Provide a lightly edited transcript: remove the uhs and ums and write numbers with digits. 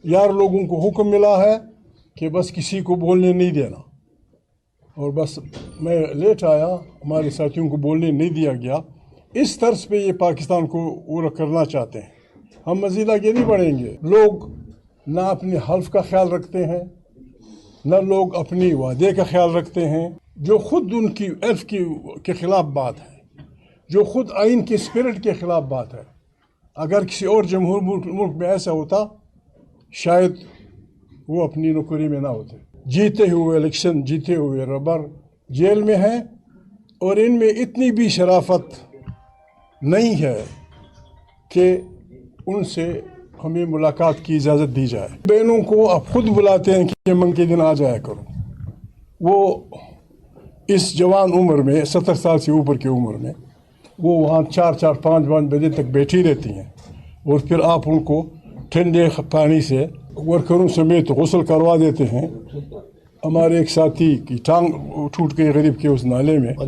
यार लोगों को हुक्म मिला है कि बस किसी को बोलने नहीं देना, और बस मैं लेट आया, हमारे साथियों को बोलने नहीं दिया गया। इस तर्ज पे ये पाकिस्तान को वो करना चाहते हैं। हम मज़ीद आगे नहीं बढ़ेंगे। लोग ना अपने हल्फ का ख्याल रखते हैं, न लोग अपनी वादे का ख्याल रखते हैं, जो खुद उनकी एल्फ के खिलाफ बात है, जो खुद आइन के स्पिरिट के खिलाफ बात है। अगर किसी और जमहूर मुल्क में ऐसा होता शायद वो अपनी नौकरी में ना होते। जीते हुए इलेक्शन जीते हुए रबर जेल में हैं, और इनमें इतनी भी शराफत नहीं है कि उनसे हमें मुलाकात की इजाज़त दी जाए। बहनों को आप खुद बुलाते हैं कि मंग के दिन आ जाया करो। वो इस जवान उम्र में 70 साल से ऊपर की उम्र में वो वहाँ 4-5 बजे तक बैठी रहती हैं, और फिर आप उनको ठंडे पानी से वर्करों समेत गुस्ल करवा देते हैं। हमारे एक साथी की टांग टूट गई गरीब के उस नाले में।